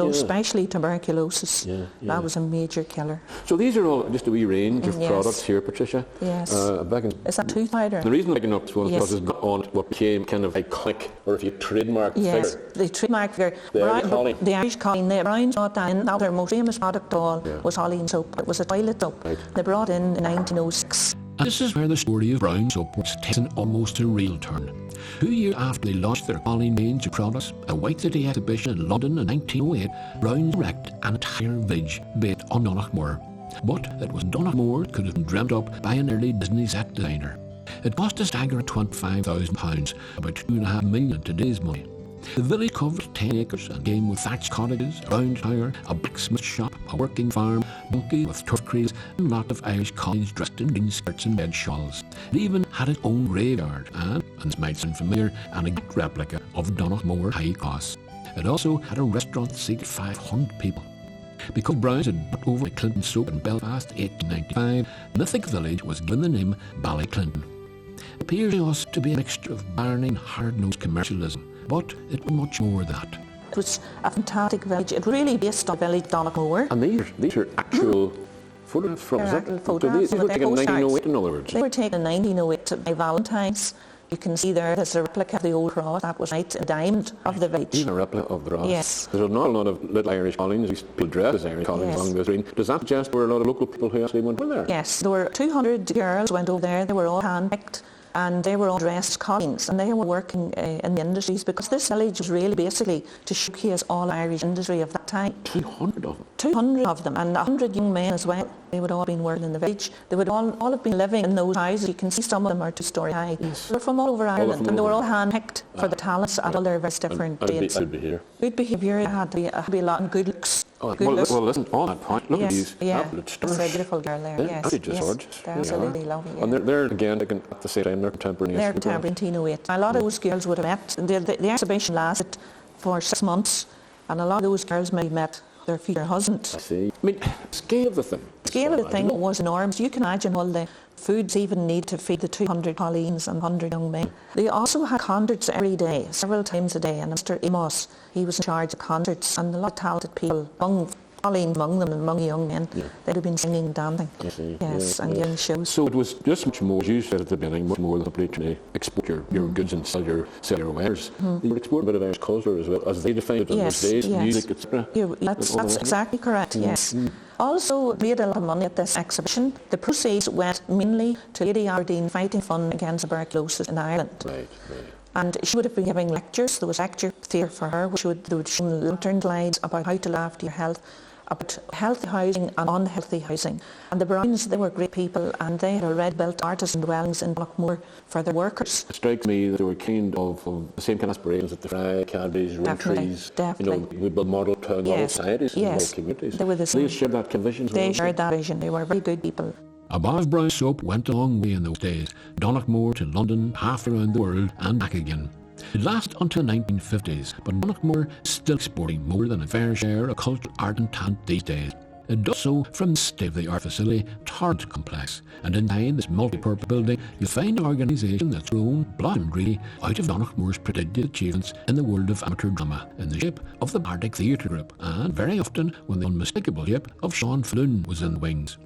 especially tuberculosis. That was a major killer. So these are all just a wee range of products here, Patricia. Yes. Is that tooth powder? The reason I'm picking up this one is because it's got on what became kind of iconic, or if you trademark figure. The trademark figure. The Irish colleen. The Browns brought that in. Now their most famous product of all was Holleen soap. It was a toilet soap. Right. They brought in 1906. And this is where the story of Brown soap was taken almost a real turn. 2 years after they launched their Colleen range of products, a White City exhibition in London in 1908, Brown erected an entire village based on Donaghmore. But it was Donaghmore could have been dreamt up by an early Disney set designer. It cost a staggering £25,000, about £2.5 million in today's money. The village covered 10 acres and came with thatched cottages, a round tower, a blacksmith shop, a working farm, donkey with turf creels, and a lot of Irish collies dressed in green skirts and red shawls. It even had its own graveyard and this might sound familiar, an exact replica of Donaghmore High Cross. It also had a restaurant that seated 500 people. Because Browns had brought over Clinton soap in Belfast 1895, the mythic village was given the name Ballyclinton. It appears to us to be a mixture of barney and hard-nosed commercialism, but it was much more than that. It was a fantastic village. It really based on village Donaghmore. And these are actual photographs from it. Photographs. These were taken in 1908, in other words. They were taken in 1908 by Valentine's. You can see there's a replica of the old cross. That was right, a diamond of the village. Even a replica of the cross. Yes. There's not a lot of little Irish colleens. These people dress as Irish colleens along the green. Does that suggest there were a lot of local people who actually went over there? Yes, there were 200 girls went over there. They were all hand-picked. And they were all dressed as colleens, and they were working in the industries, because this village was really basically to showcase all Irish industry of that time. 200 of them? 200 of them, and 100 young men as well. They would all have been working in the village. They would all have been living in those houses. You can see some of them are 2-story high. Yes. They were from all over Ireland, and they were all hand-picked for the talents at all their various different trades. Good behaviour. Good behaviour. It had to be a lot, and good looks. Well, listen, on that point, look at these absolute stars. That's a beautiful girl there, yes. They're just gorgeous. They're absolutely lovely. Yeah. And they're again, at the same time, they're contemporary. They're contemporary in 1908. A lot of those girls would have met. The exhibition lasted for 6 months, and a lot of those girls may have met their future husbands. I see. I mean, scale of the thing. The scale of the thing was enormous. You can imagine all the foods even need to feed the 200 colleens and 100 young men. They also had concerts every day, several times a day, and Mr. Amos, he was in charge of concerts, and a lot of talented people, colleens among them and among young men, they'd have been singing and dancing. And giving shows. So it was just much more, as you said at the beginning, much more than simply trying to export your goods and sell your wares. They were exporting a bit of Irish culture as well, as they defined it in those days, music, etc. That's exactly correct, yes. Also made a lot of money at this exhibition. The proceeds went mainly to Lady Aberdeen Fighting Fund against tuberculosis in Ireland. Right. And she would have been giving lectures. There was lecture theatre for her, which they would show lantern slides about how to look after your health, about healthy housing and unhealthy housing. And the Browns, they were great people, and they had already built artisan dwellings in Donaghmore for their workers. It strikes me that they were kind of the same kind of aspirations that the Fry, Cadbury's, Roundtrees, we build model societies and model communities. They were the same. They shared that vision. They shared that vision. They were very good people. A bar of brown soap went a long way in those days, Donaghmore to London, half around the world and back again. It lasted until the 1950s, but Donaghmore is still exporting more than a fair share of cultural art and talent these days. It does so from the state-of-the-art facility, Torrent Complex, and inside this multi-purpose building you'll find an organisation that's grown, blossomed really, out of Donaghmore's prodigious achievements in the world of amateur drama, in the shape of the Bardic Theatre Group, and very often when the unmistakable shape of Sean Flynn was in the wings.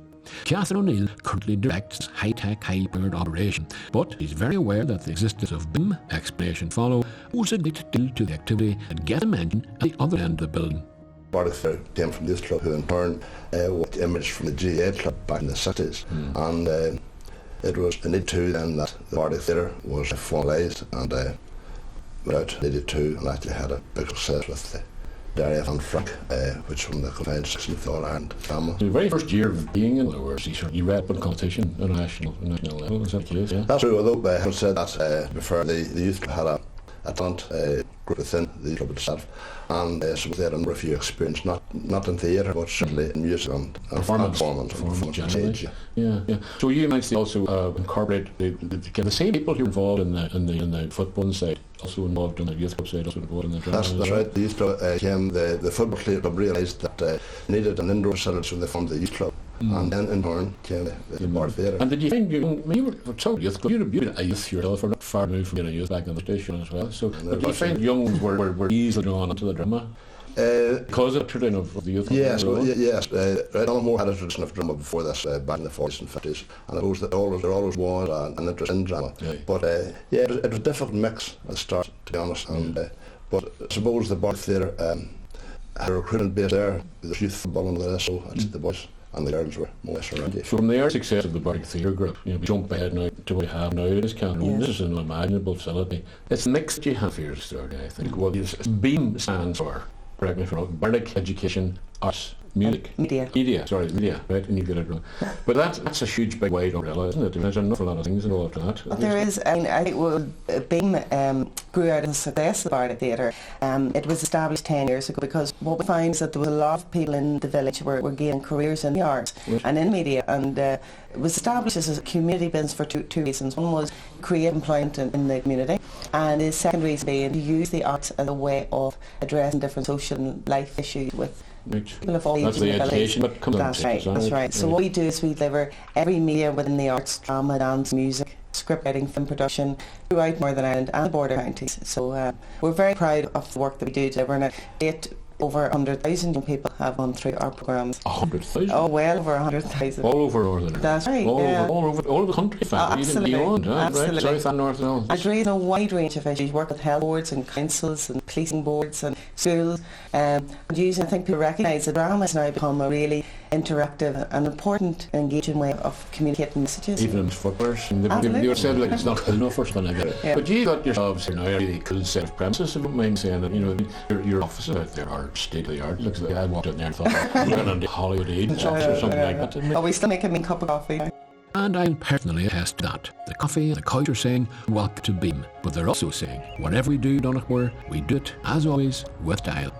Catherine O'Neill currently directs high-tech, high-powered operation, but he's very aware that the existence of BIM, explanation follow, owes a great deal to the activity that gets a mention at the other end of the building. Bardic Theatre came from this club, who in turn was imaged from the GA club back in the 60s, and it was in 82 then that the Bardic Theatre was formalised, and without 82 and actually had a big success with the Daria van Frank, which won the combined section of the All-Ireland family. The very first year of being in the world, you read one competition at a national level, is that the case? Yeah? That's true, although I have said that before the youth club had a talent group within the club itself, and so they had a number of years experience, not in theatre, but certainly in music and performance stage. Yeah. So you might also incorporate the same people who were involved in the football side, also involved in the youth club side, also involved in the drama. That's right. The youth club the football club realised that they needed an indoor facility, so they formed the youth club. And then in turn came the Bardic Theatre. And did you find you were so youth club? You'd been a youth yourself, or not far removed from being a youth back in the station as well. So did you find young ones were easily drawn into the drama? Because of the tradition of the youth. Yes, Donmore had a tradition of drama before this, back in the 40s and 50s, and I suppose that there always was an interest in drama. But it was a difficult mix at the start, to be honest. And but I suppose the Bardic Theatre had a recruitment base there. There's youth football and all this, so the boys and the girls were more or less around you. From the early success of the Bardic Theatre Group, jump ahead now to what we have now. This is an unimaginable facility. It's the mix that you have here, I think. Well, BEAM stands for, correct me if I'm wrong, Bardic Education, Arts, Music. Media, right, and you get it wrong. But that's a huge, big, wide umbrella, isn't it? There's an awful lot of things involved in that. But there is, I think, BEAM grew out of the success of the Bardic Theatre. It was established 10 years ago because what we find is that there was a lot of people in the village were gaining careers in the arts and in media, and it was established as a community business for two reasons. One was create employment in the community, and the second reason being to use the arts as a way of addressing different social and life issues with people of all ages. That's the education that comes That's right. So what we do is we deliver every media within the arts, drama, dance, music, script writing, film production throughout Northern Ireland and the border counties. So we're very proud of the work that we do delivering it. Over 100,000 young people have gone through our programmes. 100,000? Oh, well over 100,000. All over Northern Ireland. That's right. All over the country, in fact. Absolutely. Even beyond, Absolutely. Right? South and North and all. And raising a wide range of issues, work with health boards and councils and policing boards and schools. And using, I think people recognise that drama has now become a really interactive and important and engaging way of communicating messages. Even as footballers. They were said like it's not cool enough for something like that. Yeah. But you got yourselves here now a really cool set of premises, if you don't mind saying that, your offices out there are state of the art. Looks like I walked in there and thought we're going to Hollywood Eden shops or something like that, didn't we? Oh, we still make a mean cup of coffee. And I'll personally attest to that. The coffee and the couch are saying, welcome to BEAM. But they're also saying, whatever we do, Donaghmore, we do it, as always, with style.